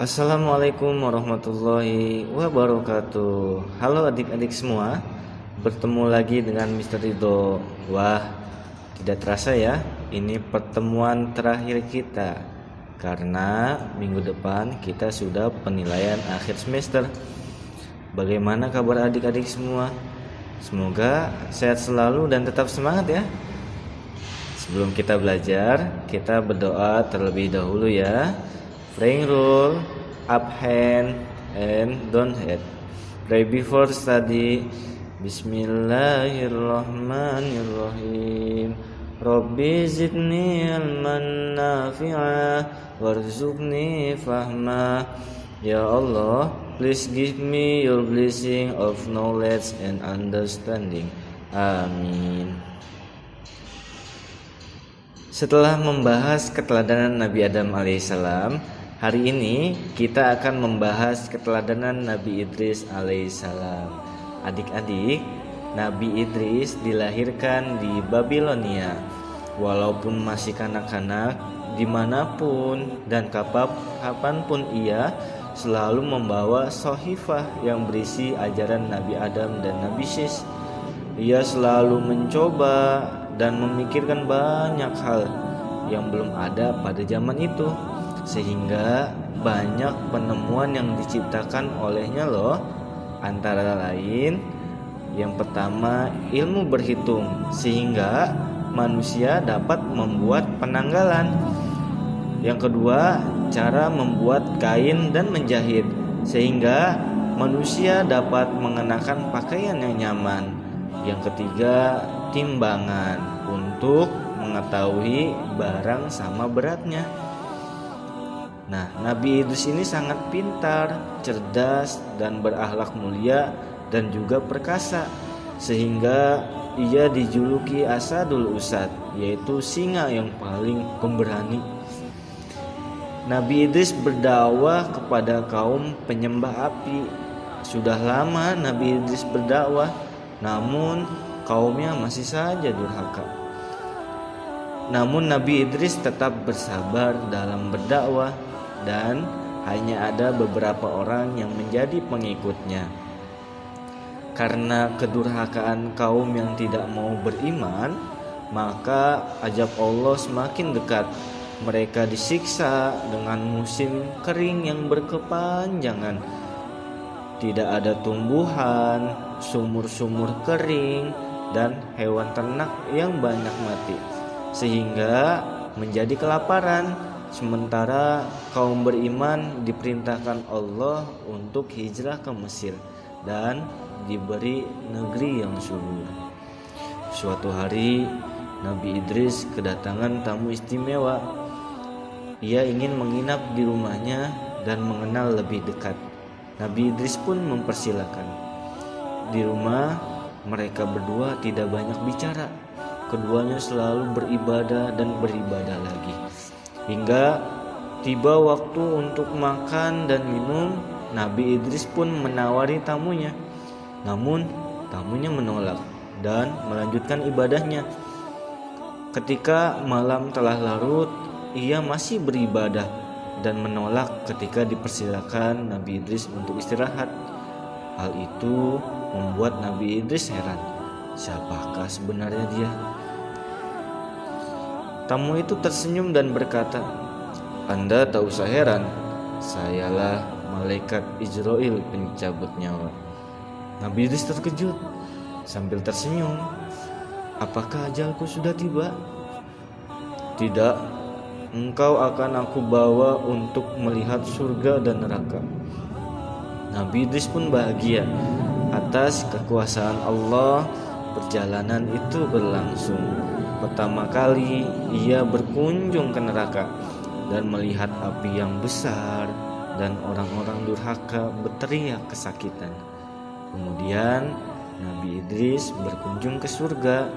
Assalamualaikum warahmatullahi wabarakatuh. Halo adik-adik semua, bertemu lagi dengan Mr. Ridho. Wah, tidak terasa ya, ini pertemuan terakhir kita karena minggu depan kita sudah penilaian akhir semester. Bagaimana kabar adik-adik semua? Semoga sehat selalu dan tetap semangat ya. Sebelum kita belajar, kita berdoa terlebih dahulu ya. Praying rule, up hand and down head. Pray before study. Bismillahirrahmanirrahim. Rabbi zidni ilman nafi'a warzuqni fahma. Ya Allah, please give me your blessing of knowledge and understanding. Amin. Setelah membahas keteladanan Nabi Adam alaihissalam, hari ini kita akan membahas keteladanan Nabi Idris alaihissalam. Adik-adik, Nabi Idris dilahirkan di Babilonia. Walaupun masih kanak-kanak, dimanapun dan kapanpun ia selalu membawa sohifah yang berisi ajaran Nabi Adam dan Nabi Sis. Ia selalu mencoba dan memikirkan banyak hal yang belum ada pada zaman itu, sehingga banyak penemuan yang diciptakan olehnya loh. Antara lain, yang pertama ilmu berhitung, sehingga manusia dapat membuat penanggalan. Yang kedua, cara membuat kain dan menjahit, sehingga manusia dapat mengenakan pakaian yang nyaman. Yang ketiga, timbangan untuk mengetahui barang sama beratnya. Nah, Nabi Idris ini sangat pintar, cerdas, dan berakhlak mulia dan juga perkasa, sehingga ia dijuluki Asadul Usad, yaitu singa yang paling pemberani. Nabi Idris berdakwah kepada kaum penyembah api. Sudah lama Nabi Idris berdakwah, namun kaumnya masih saja durhaka. Namun Nabi Idris tetap bersabar dalam berdakwah dan hanya ada beberapa orang yang menjadi pengikutnya. Karena kedurhakaan kaum yang tidak mau beriman, maka azab Allah semakin dekat. Mereka disiksa dengan musim kering yang berkepanjangan. Tidak ada tumbuhan, sumur-sumur kering, dan hewan ternak yang banyak mati, sehingga menjadi kelaparan. Sementara kaum beriman diperintahkan Allah untuk hijrah ke Mesir dan diberi negeri yang subur. Suatu hari Nabi Idris kedatangan tamu istimewa. Ia ingin menginap di rumahnya dan mengenal lebih dekat. Nabi Idris pun mempersilakan. Di rumah mereka berdua tidak banyak bicara. Keduanya selalu beribadah dan beribadah lagi. Hingga tiba waktu untuk makan dan minum, Nabi Idris pun menawari tamunya. Namun tamunya menolak dan melanjutkan ibadahnya. Ketika malam telah larut, ia masih beribadah dan menolak ketika dipersilakan Nabi Idris untuk istirahat. Hal itu membuat Nabi Idris heran. Siapakah sebenarnya dia? Tamu itu tersenyum dan berkata, "Anda tak usah heran, sayalah malaikat Israel pencabut nyawa." Nabi Idris terkejut sambil tersenyum. "Apakah ajalku sudah tiba?" "Tidak, engkau akan aku bawa untuk melihat surga dan neraka." Nabi Idris pun bahagia. Atas kekuasaan Allah, perjalanan itu berlangsung. Pertama kali ia berkunjung ke neraka dan melihat api yang besar dan orang-orang durhaka berteriak kesakitan. Kemudian Nabi Idris berkunjung ke surga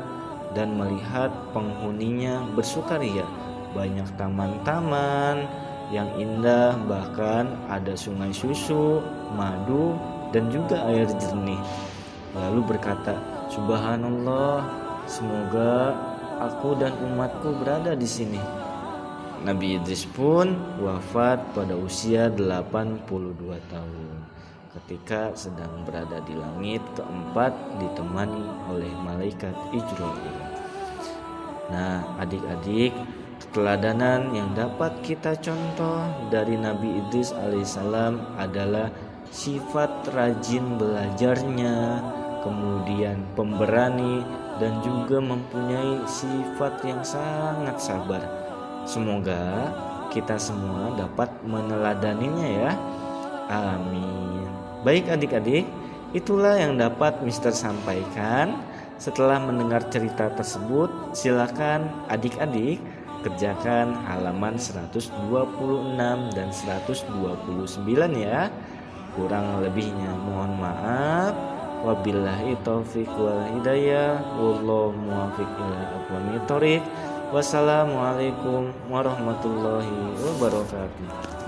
dan melihat penghuninya bersukaria. Banyak taman-taman yang indah, bahkan ada sungai susu, madu, dan juga air jernih. Lalu berkata, "Subhanallah, semoga aku dan umatku berada di sini." Nabi Idris pun wafat pada usia 82 tahun ketika sedang berada di langit keempat ditemani oleh malaikat Ijrail. Nah, adik-adik, keteladanan yang dapat kita contoh dari Nabi Idris alaihissalam adalah sifat rajin belajarnya, kemudian pemberani, dan juga mempunyai sifat yang sangat sabar. Semoga kita semua dapat meneladaninya ya. Amin. Baik adik-adik, itulah yang dapat Mister sampaikan. Setelah mendengar cerita tersebut, silakan adik-adik kerjakan halaman 126 dan 129 ya. Kurang lebihnya mohon maaf. Wabillahi taufiq wal hidayah. Wallahu muwaffiq ila aqwamit thoriq. Wassalamualaikum warahmatullahi wabarakatuh.